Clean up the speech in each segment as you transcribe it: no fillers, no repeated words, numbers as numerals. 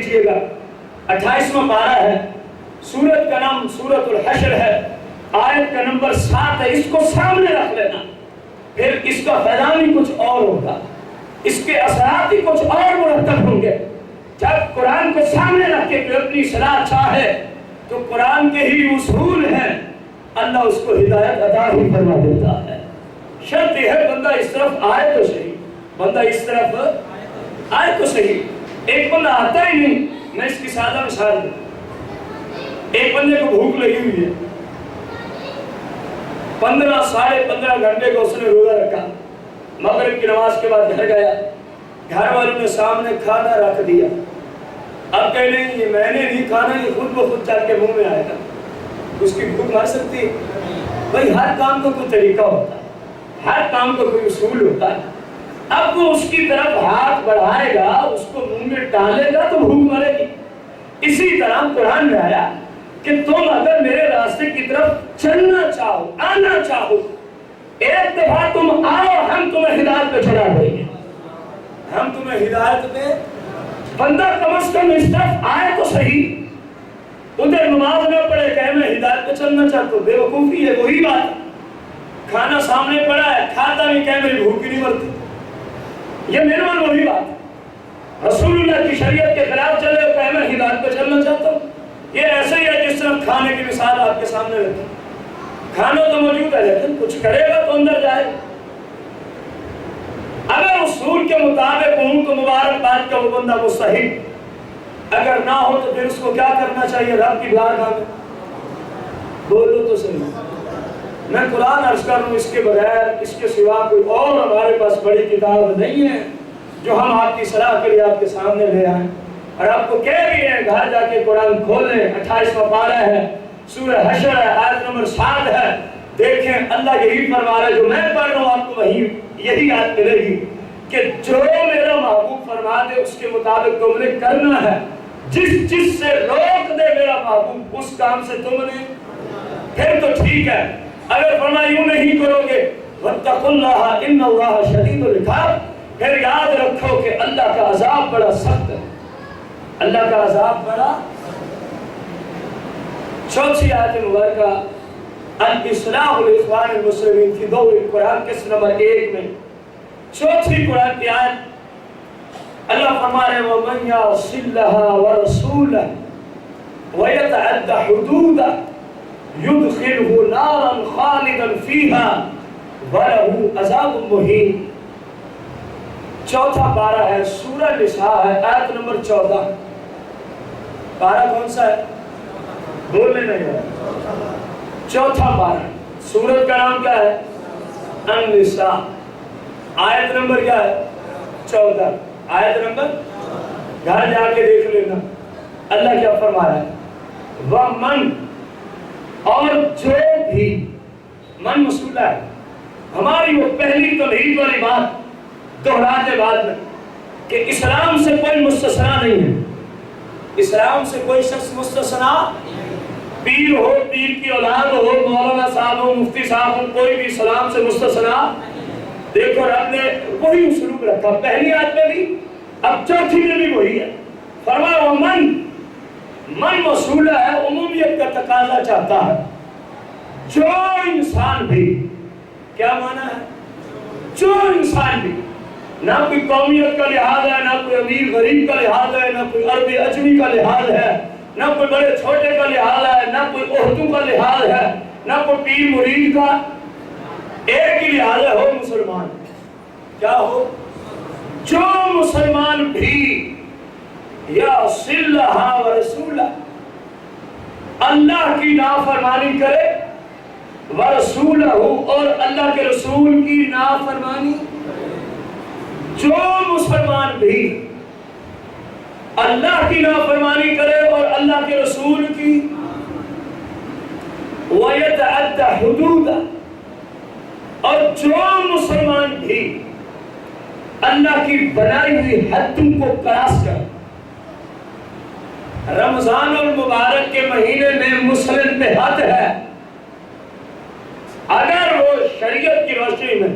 لیجئے گا 28واں پارہ ہے، سورت کا نام سورت الحشر ہے، آیت کا نمبر 7 ہے۔ اس کو سامنے رکھ لینا، پھر اس کا فیضان ہی کچھ اور ہوگا، اس کے اثرات ہی کچھ اور مرتب ہوں گے۔ جب قرآن کو سامنے رکھ کے کوئی اپنی صلاح چاہے تو قرآن کے ہی اصول ہیں، اللہ اس کو ہدایت عطا ہی فرما دیتا ہے۔ شرط یہ ہے بندہ اس طرف آئے تو صحیح، بندہ اس طرف آئے تو صحیح۔ ایک بندہ آتا ہی نہیں، میں اس کی سادہ مثال دوں۔ ایک بندے کو بھوک لگی ہوئی ہے، 15 ساڑھے 15 گھنٹے کو اس نے روزہ رکھا، مغرب کی نماز کے بعد گھر گیا، گھر والوں نے سامنے کھانا رکھ دیا، اب کہہ لیں یہ میں نے نہیں کھانا، یہ خود بخود چل کے منہ میں آئے گا، اس کی بھوک مر سکتی ہے؟ بھائی ہر کام کا کوئی طریقہ ہوتا ہے، ہر کام کا کوئی اصول ہوتا ہے۔ اب وہ اس کی طرف ہاتھ بڑھائے گا، اس کو منہ میں ڈالے گا تو بھوک مرے گی۔ اسی طرح قرآن میں آیا کہ تم اگر میرے راستے کی طرف چلنا چاہو، آنا چاہو، ایک دفعہ تم آؤ، ہم تمہیں ہدایت پہ چلا دیں گے، ہم تمہیں ہدایت پہ۔ بندہ کم از کم اس طرف آئے تو صحیح، ادھر نماز میں پڑھے کہ میں ہدایت پہ چلنا چاہتا ہوں، بے وقوفی ہے۔ وہی بات، کھانا سامنے پڑا ہے، کھاتا نہیں کہ میری بھوک ہی نہیں مرتی، یہ منمن وہی بات۔ رسول اللہ کی شریعت کے خلاف چلے کہ میں ہدایت پہ چلنا چاہتا ہوں، یہ ایسے ہی ہے جس طرح کھانے کی مثال آپ کے سامنے رکھی، کھانا تو موجود ہے لیکن کچھ کرے گا تو اندر جائے۔ اگر اصول کے مطابق ہوں تو مبارک بات کا وہ بندہ مستحق، اگر نہ ہو تو پھر اس کو کیا کرنا چاہیے؟ رب کی بارگاہ میں بولو تو صحیح۔ میں قرآن عرض کر رہا ہوں، اس کے بغیر، اس کے سوا کوئی اور ہمارے پاس بڑی کتاب نہیں ہے جو ہم آپ کی صلاح کے لیے آپ کے سامنے لے آئیں، اور آپ کو کہہ بھی ہیں گھر جا کے قرآن کھولیں، 28واں پارہ ہے، سورہ حشر ہے، آیت نمبر 7 ہے، دیکھیں اللہ یہی فرما رہا ہے جو میں پڑھ رہا ہوں، آپ کو وہی یہی یاد ملے گی کہ جو میرا محبوب فرما دے اس کے مطابق تم نے کرنا ہے، جس سے روک دے میرا محبوب اس کام سے تم نے، پھر تو ٹھیک ہے۔ اگر فرمایا یوں نہیں کرو گے وَاتَّقُوا اللَّهَ إِنَّ اللَّهَ شَدِيدُ الْعِقَابِ، پھر یاد رکھو کہ اللہ کا عذاب بڑا سخت ہے، اللہ کا عذاب بڑا۔ چوتھی آیت مبارکہ الْإِصْلَاحُ لِإِخْوَانِ الْمُسْلِمِينَ فی ضوء القرآن، قسط نمبر 1 میں چوتھی قرآن کی آیت، اللہ فرما رہے ہیں وَمَنْ يَعْصِ اللَّهَ وَرَسُولَهُ وَيَتَعَدَّ حُدُودَهُ يُدْخِلْهُ نَارًا خَالِدًا فِيهَا وَلَهُ عَذَابٌ مُهِينٌ۔ چوتھا پارہ ہے، سورہ نساء ہے، آیت نمبر 14۔ پارہ کون سا ہے؟ بولنے نہیں ہے، چوتھا پارہ، سورت کا نام کیا ہے؟ النساء، آیت نمبر کیا ہے؟ 14، آیت نمبر، گھر جا کے دیکھ لینا اللہ کیا فرما رہا ہے۔ وَمَن، اور جو بھی، من مسئولہ ہے، ہماری وہ پہلی توحید والی بات دہراتے بعد میں کہ اسلام سے کوئی مستثنا نہیں ہے، اسلام سے کوئی شخص مستثنا، پیر ہو، پیر کی اولاد ہو، مولانا صاحب ہو، مفتی صاحب ہو، کوئی بھی اسلام سے مستثنا۔ دیکھو رب نے وہی اسلوب رکھا، پہلی آیت میں بھی، اب چوتھی میں بھی وہی ہے، فرمایا وَمَن، من موصولہ ہے، عمومیت کا تقاضا چاہتا ہے، جو انسان بھی، کیا معنی ہے؟ جو انسان بھی، نہ کوئی قومیت کا لحاظ ہے، نہ کوئی امیر غریب کا لحاظ ہے، نہ کوئی عربی عجمی کا لحاظ ہے، نہ کوئی بڑے چھوٹے کا لحاظ ہے، نہ کوئی عہدوں کا لحاظ ہے، نہ کوئی پیر مرید کا، ایک ہی لحاظ ہے، ہو مسلمان۔ کیا ہو؟ جو مسلمان بھی یعصی اللہ ورسولہ، اللہ کی نافرمانی کرے، ورسولہ، اور اللہ کے رسول کی نافرمانی، جو مسلمان بھی اللہ کی نافرمانی کرے اور اللہ کے رسول کی، وَيَتَعَدَّ حُدُودَهُ، اور جو مسلمان بھی اللہ کی بنائی ہوئی حدوں کو کراس کرے۔ رمضان المبارک کے مہینے میں مسلم پہ حد ہے، اگر وہ شریعت کی روشنی میں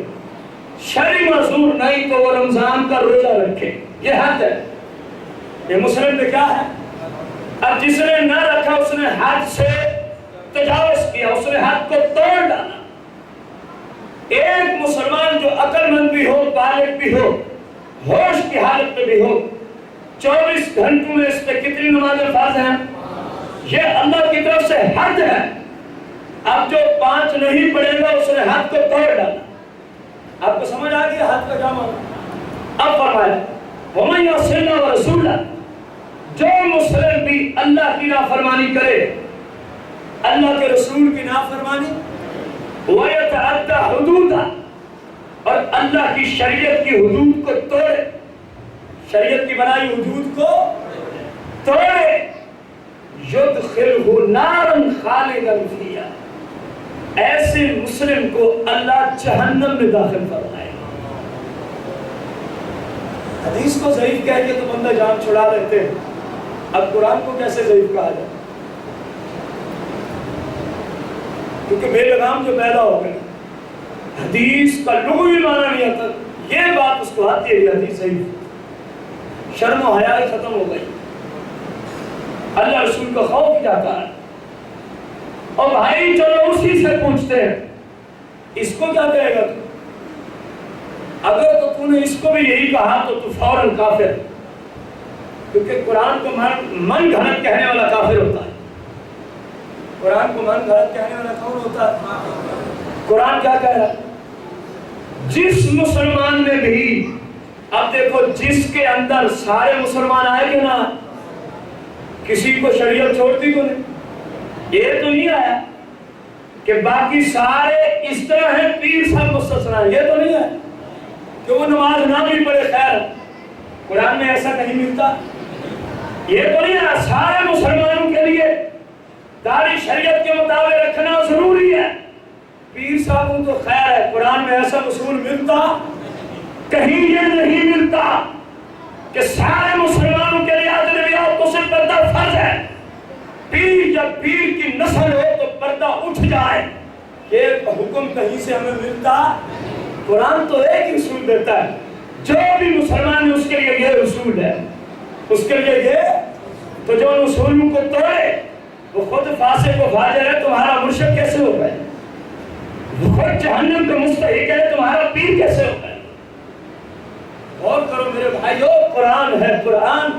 شرعی معذور نہیں تو وہ رمضان کا روزہ رکھے، یہ حد ہے۔ یہ مسلم میں کیا ہے؟ اب جس نے نہ رکھا اس نے حد سے تجاوز کیا، اس نے حد کو توڑ ڈالا۔ ایک مسلمان جو عقل مند بھی ہو، بالغ بھی ہو، ہوش کی حالت میں بھی ہو، 24 گھنٹوں میں اس پہ کتنی نمازیں فرض ہیں؟ یہ اللہ کی طرف سے حد ہے۔ اب جو 5 نہیں پڑھے گا اس نے حد کو توڑ ڈالا۔ آپ کو سمجھ آ گیا حد کا کیا معنی؟ اب فرمایا وَمَن يَعْصِ اللَّهَ وَرَسُولَهُ، جو مسلم بھی اللہ کی نافرمانی کرے، اللہ کے رسول کی نافرمانی، وَيَتَعَدَّ حُدُودَهُ، اور اللہ کی شریعت کی حدود کو توڑے، شریعت کی بنائی حدود کو توڑے، يُدْخِلْهُ نَارًا خَالِدًا فِيهَا، ایسے مسلم کو اللہ جہنم میں داخل فرمائے۔ حدیث کو ضعیف کہہ کے تو بندہ جان چھڑا لیتے ہیں، اب قرآن کو کیسے ضعیف کہا جائے؟ کیونکہ بے لگام جو پیدا ہو گئے، حدیث کا لغوی معنی نہیں آتا، یہ بات اس کو آتی ہے یہ حدیث ضعیف، شرم و حیا ختم ہو گئی، اللہ رسول کا خوف جاتا ہے۔ اور بھائی چلو اسی سے پوچھتے ہیں اس کو کیا کہے گا تو؟ اگر تو نے اس کو بھی یہی کہا تو فوراً کافر، کیونکہ قرآن کو من گھڑت کہنے والا کافر ہوتا ہے۔ قرآن کو من گھڑت کہنے والا کون ہوتا ہے؟ قرآن کیا کہہ رہا ہے؟ جس مسلمان میں بھی، اب دیکھو جس کے اندر سارے مسلمان آئے گے نا، کسی کو شریعت چھوڑتی تو نہیں، یہ تو نہیں آیا کہ باقی سارے اس طرح ہیں، پیر صاحب مستثنا ہے، یہ تو نہیں ہے کہ وہ نماز نہ بھی پڑھے خیر، قرآن میں ایسا کہیں ملتا، یہ تو نہیں ہے سارے مسلمانوں کے لیے داڑھی شریعت کے مطابق رکھنا ضروری ہے، پیر صاحبوں تو خیر ہے، قرآن میں ایسا اصول ملتا کہیں یہ نہیں ملتا کہ سارے مسلمانوں کے لیے اجنبیات کو صرف پردہ فرض ہے، پیر جب پیر کی نسل ہو تو پردہ اٹھ جائے، یہ حکم کہیں سے ہمیں ملتا؟ قرآن تو ایک ہی اصول دیتا ہے، جو بھی مسلمان ہے اس کے لیے یہ اصول ہے، اس کے لیے یہ، تو جو ان اصولوں کو توڑے وہ خود فاسق و فاجر ہے، تمہارا مرشد کیسے ہو گئے؟ وہ خود جہنم کا مستحق ہے، تمہارا پیر کیسے ہو گئے؟ غور کرو میرے بھائیو، قرآن ہے، قرآن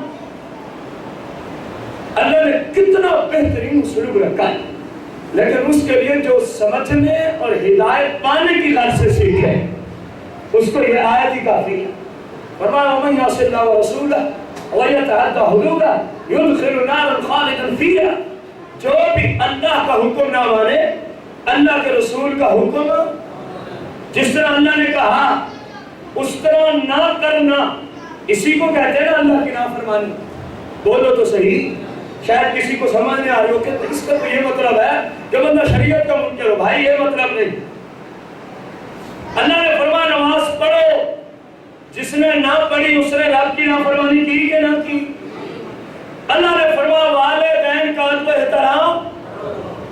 اللہ نے کتنا بہترین اصول رکھا ہے، لیکن اس کے لیے جو سمجھنے اور ہدایت پانے کی غرض سے سیکھے اس کو یہ آیت ہی کافی ہے۔ فرمایا وَمَن يَعْصِ اللَّهَ وَرَسُولَهُ وَيَتَعَدَّ حُدُودَهُ يُدْخِلْهُ نَارًا خَالِدًا فِيهَا، جو بھی اللہ کا حکم نہ مانے، اللہ کے رسول کا حکم جس طرح اللہ نے کہا اس طرح نہ کرنا، اسی کو کہتے ہیں نا اللہ کی نافرمانی۔ بولو تو صحیح، شاید کسی کو سمجھ نہیں آ رہی ہو کہ اس کا تو یہ مطلب ہے کہ بندہ شریعت کا منکر ہو، بھائی یہ مطلب نہیں۔ اللہ نے فرمایا نماز پڑھو، جس نے نہ پڑھی اس نے رب کی نافرمانی کی کہ نہ کی؟ اللہ نے فرمایا والدین کا ادب و احترام،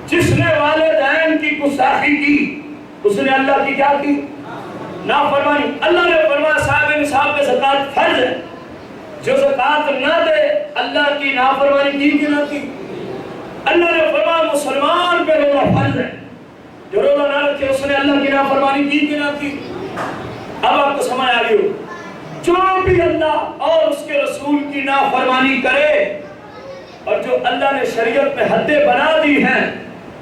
جس نے والدین کی گستاخی کی اس نے اللہ کی کیا کی؟ نافرمانی۔ اللہ نے فرمایا صاحب نصاب پہ زکوٰۃ فرض ہے، جو زکوٰۃ نہ دے اللہ کی نافرمانی کی کہ نہ کی؟ اللہ نے فرمایا مسلمان پہ روزہ فرض ہے، جو روزہ نہ رکھے اس نے اللہ کی نافرمانی کی کہ نہ کی؟ اب آپ کو سمجھ آ رہی ہو، جو بھی اللہ اور اس کے رسول کی نافرمانی کرے اور جو اللہ نے شریعت میں حدیں بنا دی ہیں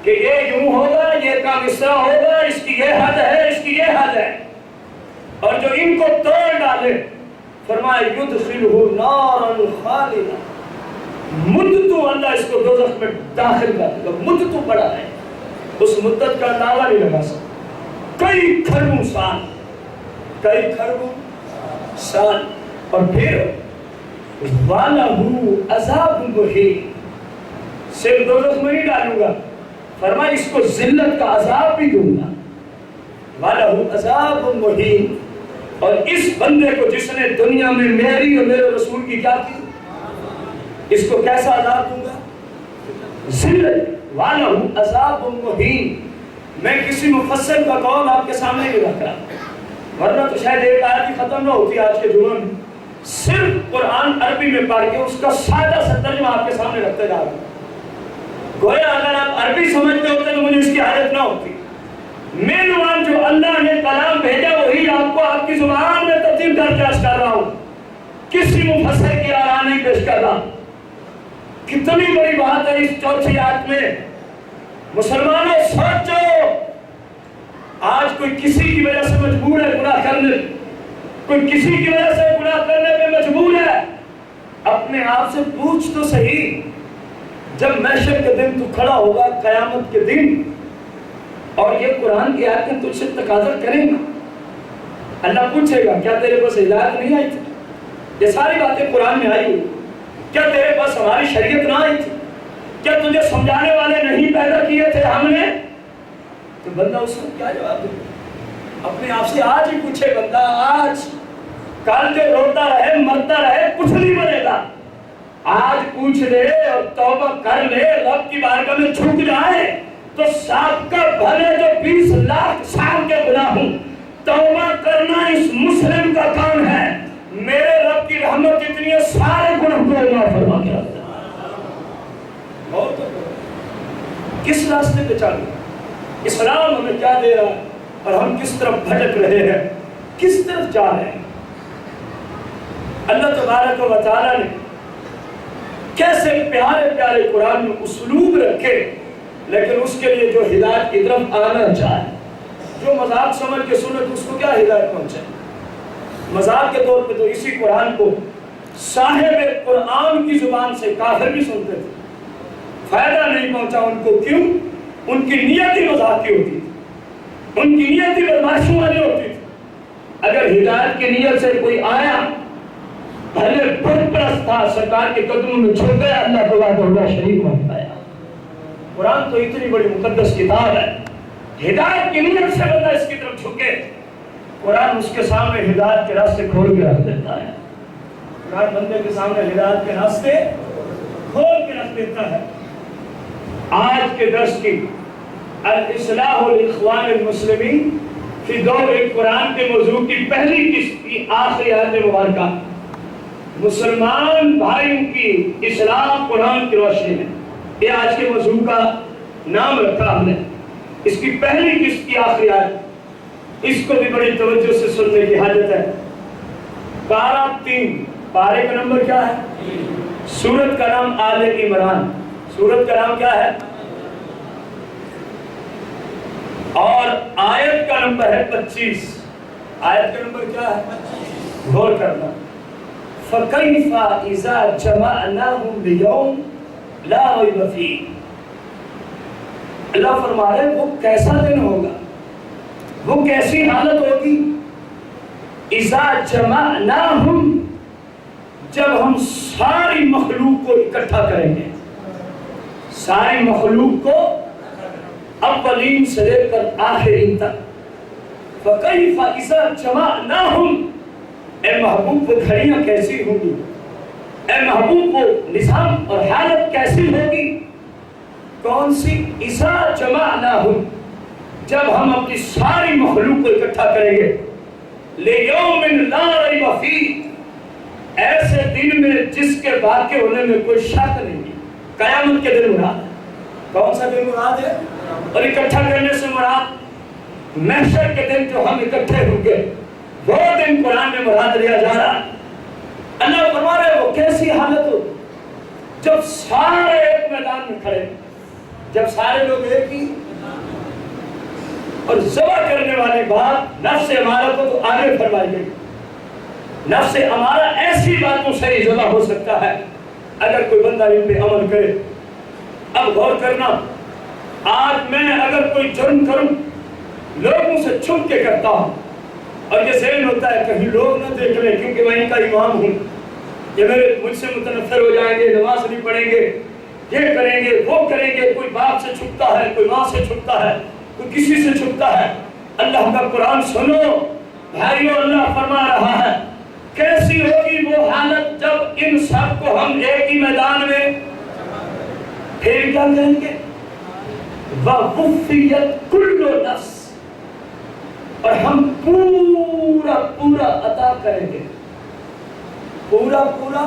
کہ یہ یوں ہوگا، یہ کام اس طرح ہوگا، اس کی یہ حد ہے، اس کی یہ حد ہے، اور جو ان کو توڑ ڈالے فرمایا یدخلہ نارا خالدا، مدتو اللہ اس کو دوزخ میں داخل کر دے گا، مدتو بڑا ہے، اس مدت کا اندازہ نہیں لگا سکتا، کئی کھربوں سال، کئی کھربوں سال، اور پھر وَلَهُ عَذَابٌ مُهِينٌ، صرف دوزخ میں نہیں ڈالوں گا، فرمایا اس کو ذلت کا عذاب بھی دوں گا، وَلَهُ عَذَابٌ مُهِينٌ، اور اس بندے کو جس نے دنیا میں میری اور میرے رسول کی کیا کی، اس کو کیسا عذاب دوں گا؟ ذلت، وَلَهُ عَذَابٌ مُهِينٌ۔ میں کسی مفسر کا قول آپ کے سامنے نہیں رکھ رہا، ورنہ تو شاید ایک آیت ہی ختم نہ ہوتی آج کے جمعہ میں، صرف قرآن عربی میں پڑھ کے اس کا سادہ سا ترجمہ آپ کے سامنے رکھتے جا رہا ہوں۔ گویا اگر آپ عربی سمجھتے ہوتے تو مجھے اس کی حاجت نہ ہوتی۔ مینوان جو اللہ نے کلام بھیجا وہی آپ کو آپ کی زبان میں ترجمہ کر پیش کر رہا ہوں، کسی مفسر کی آراء نہیں پیش کر رہا۔ کتنی بڑی بات ہے اس چوتھی آیت میں۔ مسلمانوں سوچو، آج کوئی کسی کی وجہ سے مجبور ہے گناہ کرنے، کوئی کسی کی وجہ سے گناہ کرنے پہ مجبور ہے۔ اپنے آپ سے پوچھ تو صحیح، جب محشر کے دن تو کھڑا ہوگا قیامت کے دن اور یہ قرآن کی آیتیں تجھ سے تقاضا کریں گا، اللہ پوچھے گا کیا تیرے پاس ہدایت نہیں آئی تھی؟ یہ ساری باتیں قرآن میں آئی ہوئی، کیا تیرے پاس ہماری شریعت نہ آئی تھی؟ کیا تجھے سمجھانے والے نہیں پیدا کیے تھے ہم نے؟ تو بندہ اس کو کیا جواب دے؟ اپنے آپ سے آج ہی پوچھے بندہ، آج کل جو روتا رہے مرتا رہے کچھ نہیں بنے گا، آج پوچھ لے اور توبہ کر لے، رب کی بارگاہ میں جھک جائے تو سابقہ بھلے جو 20 لاکھ سال کے گناہ ہوں، توبہ کرنا اس مسلم کا کام ہے۔ میرے رب کی رحمت اتنی ہے سارے گناہ کو معاف فرما کے رکھتا ہے۔ کس راستے پہ چل رہے؟ اسلام ہمیں کیا دے رہا ہے اور ہم کس طرف بھٹک رہے ہیں، کس طرف جا رہے ہیں؟ اللہ تبارک و تعالیٰ نے کیسے پیارے پیارے قرآن میں اسلوب رکھے، لیکن اس کے لیے جو ہدایت کی طرف آنا چاہے، جو مذاق سمجھ کے سنے تو اس کو کیا ہدایت پہنچے؟ مذاق کے طور پہ تو اسی قرآن کو صاحب قرآن کی زبان سے کافر بھی سنتے تھے، فائدہ نہیں پہنچا ان کو۔ کیوں؟ ان کی نیت ہی مذاق کی ہوتی تھی، ان کی نیت ہی بدمعاشی والی ہوتی تھی۔ اگر ہدایت کی نیت سے کوئی آیا بھلے بت پرست تھا، سرکار کے قدموں میں چھپ گیا، اللہ کو وحدہ شریک بن پایا۔ قرآن تو اتنی بڑی مقدس کتاب ہے، ہدایت کی نیت سے بندہ اس کی طرف جھکے، قرآن اس کے سامنے ہدایت کے راستے کھول کے رکھ دیتا ہے۔ قرآن بندے کے سامنے ہدایت کے راستے کھول کے رکھ دیتا ہے۔ آج کے درس کی الاصلاح الاخوان المسلمین فی دور قرآن کے موضوع کی پہلی قسط کی آخری آیت مبارکہ، مسلمان بھائیوں کی اصلاح قرآن کی روشنی میں، یہ آج کے موضوع کا نام رکھا ہم نے۔ اس کی پہلی قسط کی آخری آیت، اس کو بھی بڑی توجہ سے سننے کی حاجت ہے۔ پارہ 3، پارے کا نمبر کیا ہے؟ سورت کا نام آل عمران، سورت کا نام کیا ہے؟ اور آیت کا نمبر ہے 25۔ آیت کا نمبر کیا ہے؟ غور کرنا۔ فَكَيْفَ إِذَا جَمَعْنَاهُمْ لِيَوْمٍ لَا رَيْبَ فِيهِ۔ اللہ فرما رہے وہ کیسا دن ہوگا، وہ کیسی حالت ہوگی؟ اِذَا جَمَعْنَاهُمْ، جب ہم ساری مخلوق کو اکٹھا کریں گے، ساری مخلوق کو اولین سے لے کر آخرین تک۔ فَكَيْفَ إِذَا جَمَعْنَاهُمْ، اے محبوب وہ گھڑیاں کیسی ہوں گی، اے محبوب وہ نظام اور حالت کیسی ہوگی؟ کون سی؟ اِذَا جَمَعْنَاهُمْ، جب ہم اپنی ساری مخلوق کو اکٹھا کریں گے، لِيَوْمٍ لَا رَيْبَ فِيهِ، ایسے دن میں جس کے واقع ہونے میں کوئی شک نہیں ہے۔ قیامت کے دن مراد ہے۔ کون سا دن مراد ہے؟ اور اکٹھا کرنے سے مراد محشر کے دن جو ہم اکٹھے ہوں گے، وہ دن قرآن میں مراد لیا جا رہا ہے۔ اللہ فرما رہے وہ کیسی حالت ہو جب سارے ایک میدان میں کھڑے، جب سارے لوگ ایک ہی، اور ذبح کرنے والی بات نفس امارہ کو تو آگے فرمائی گئی۔ نفس امارہ ایسی باتوں سے ہی ذبح ہو سکتا ہے اگر کوئی بندہ ان پہ عمل کرے۔ اب غور کرنا، آج میں اگر کوئی جرم کروں، لوگوں سے چھپ کے کرتا ہوں، اور یہ ذہن ہوتا ہے کہیں لوگ نہ دیکھ لیں کیونکہ میں ان کا امام ہوں، یہ میرے مجھ سے متنفر ہو جائیں گے، نماز نہیں پڑھیں گے، یہ کریں گے وہ کریں گے، کوئی باپ سے چھپتا ہے، کوئی ماں سے چھپتا ہے، کوئی کسی سے چھپتا ہے۔ اللہ کا قرآن سنو بھائیو، اللہ فرما رہا ہے کیسی ہوگی وہ حالت جب ان سب کو ہم ایک ہی میدان میں، پھر کیا کہیں گے؟ وَوُفِّيَتْ كُلُّ نَفْسٍ، اور ہم پورا عطا کریں گے، پورا پورا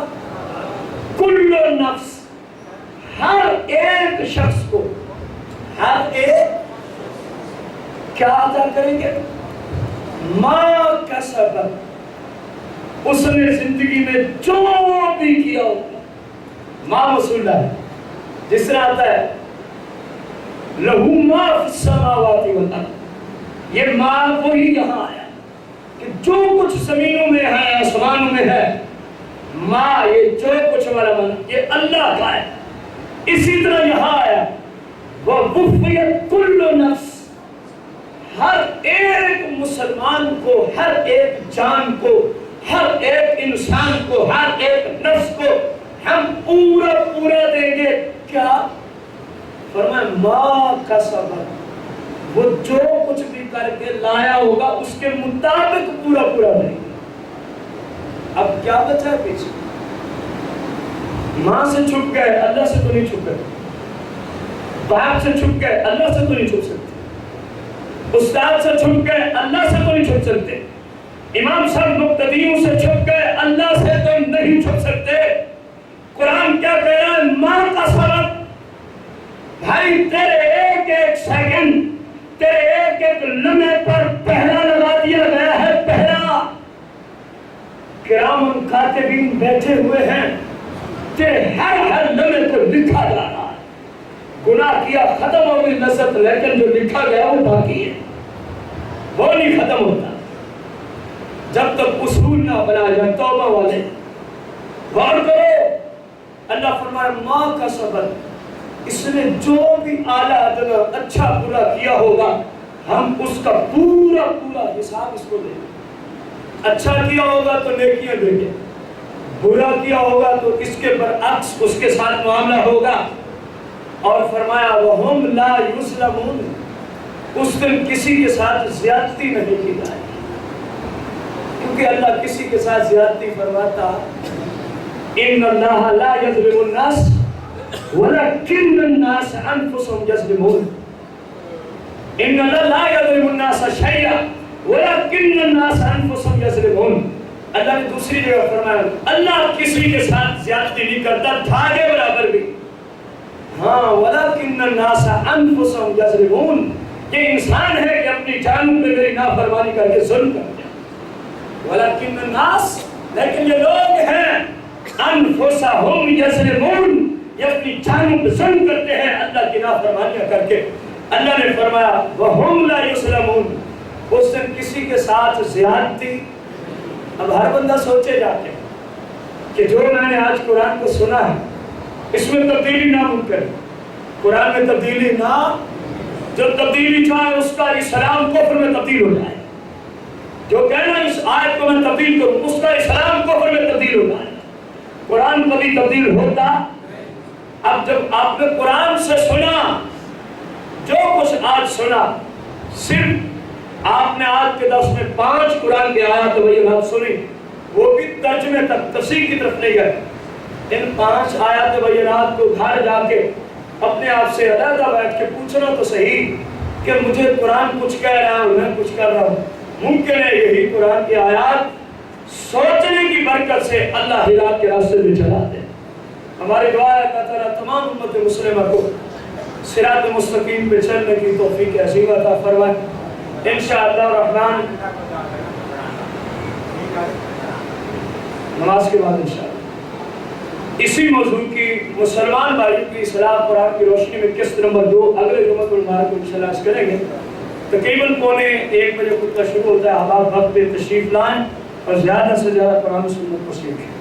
کل نفس، ہر ایک شخص کو، ہر ایک کیا عطا کریں گے؟ ما کسبت، اس نے زندگی میں جو بھی کیا ہوگا، ما مسئلہ ہے، جس طرح آتا ہے لہو ما فی السماوات والارض، یہ ما وہی یہاں آیا کہ جو کچھ زمینوں میں ہے آسمانوں میں ہے، ما یہ جو کچھ والا من یہ اللہ کا ہے. اسی طرح یہاں آیا وَوُفِّيَتْ كُلُّ نَفْسٍ، ہر ایک مسلمان کو، ہر ایک جان کو، ہر ایک انسان کو، ہر ایک نفس کو ہم پورا پورا دیں گے. کیا فرمایا؟ ما کسبت، وہ جو کچھ بھی کر کے لایا ہوگا اس کے مطابق پورا پورا دیں گے. اب کیا بچا ہے پیچھے؟ ماں سے چھپ گئے، اللہ سے تو نہیں چھپ گئے. باپ سے چھپ گئے، اللہ سے تو نہیں چھپ سکتے. استاد سے چھپ گئے، اللہ سے تو نہیں چھپ سکتے. امام صاحب مقتدیوں سے چھپ گئے، اللہ سے تو نہیں چھپ سکتے. قرآن کیا کہہ رہا ہے؟ ماں کا سبب. بھائی تیرے ایک ایک سیکنڈ، تیرے ایک ایک لمحے پر پہرا لگا دیا گیا ہے. پہرا کرام کاتبین بیٹھے ہوئے ہیں، تیرے ہر ہر لمحے کو لکھا جا رہا ہے. گناہ کیا ختم ہو گئی نسبت، لیکن جو لکھا گیا وہ باقی ہے، وہ نہیں ختم ہوتا جب تک اصول نہ بنا جائے. توبہ والے غور کرو. اللہ فرمایا ماں کا سبب، اس نے جو بھی اعلیٰ ادنا اچھا برا کیا ہوگا ہم اس کا پورا پورا حساب اس کو دیں گے. اچھا کیا ہوگا تو نیکیاں دیں گے، برا کیا ہوگا تو اس کے برعکس اس کے ساتھ معاملہ ہوگا. اور فرمایا وَهُمْ لَا يُظْلَمُونَ، اس دن کسی کے ساتھ زیادتی نہیں کی جائے گی، کیونکہ اللہ کسی کے ساتھ زیادتی فرماتا ان اللہ لا یظلم الناس ولکن الناس انفسهم یظلمون. ان اللہ لا یظلم الناس شیئا ولکن الناس انفسهم یظلمون. اللہ نے دوسری جگہ فرمایا اللہ کسی کے ساتھ زیادتی نہیں کرتا دھاگے برابر بھی. ہاں ولکن الناس انفسهم یظلمون، یہ انسان ہے کہ اپنی جانوں پہ میری نافرمانی کر کے ظلم کرتے ہیں. ولکن الناس، لیکن یہ لوگ ہیں انفسهم یظلمون، یہ اپنی جانوں پہ ظلم کرتے ہیں اللہ کی نافرمانیاں کر کے. اللہ نے فرمایا وَهُمْ لَا يُظْلَمُونَ، اس دن کسی کے ساتھ زیادتی. اب ہر بندہ سوچے جا کے کہ جو میں نے آج قرآن کو سنا ہے اس میں تبدیلی ناممکن. قرآن میں تبدیلی نہ، جو تبدیلی چاہے اس کا اسلام کفر میں تبدیل ہو جائے. جو کہنا اس آیت کو میں تبدیل کروں اس کا اسلام کفر میں تبدیل ہو جائے. قرآن کبھی تبدیل ہوتا؟ اب جب آپ نے قرآن سے سنا جو کچھ آج سنا، صرف آپ نے آج کے درس میں 5 قرآن کے آیات بینات سنی، وہ بھی ترجمے تک تفسیر کی طرف نہیں گئے. ان 5 آیات بینات کو گھر جا کے اپنے آپ سے علیحدہ بیٹھ کے پوچھنا تو صحیح کہ مجھے قرآن کچھ کہہ رہا ہے میں کچھ کر رہا ہوں. ممکن ہے یہی قرآن کی آیات سوچنے کی برکت سے اللہ ہدایت کے راستے میں چلا دے. ہماری دعا ہے کہ تعالیٰ تمام امت مسلمہ کو صراط مستقیم پہ چلنے کی توفیق عظیم عطا فرمائے. انشاءاللہ الرحمن نماز کے بعد انشاءاللہ اسی موضوع کی مسلمان بھائیوں کی اصلاح قرآن کی روشنی میں قسط نمبر 2 اگلے جمعہ کو المبارک کو انشاءاللہ کریں گے. تقریباً 1:15 بجے خطبہ شروع ہوتا ہے. احباب وقت پہ تشریف لائیں اور زیادہ سے زیادہ قرآن و سنت کو سیکھیں.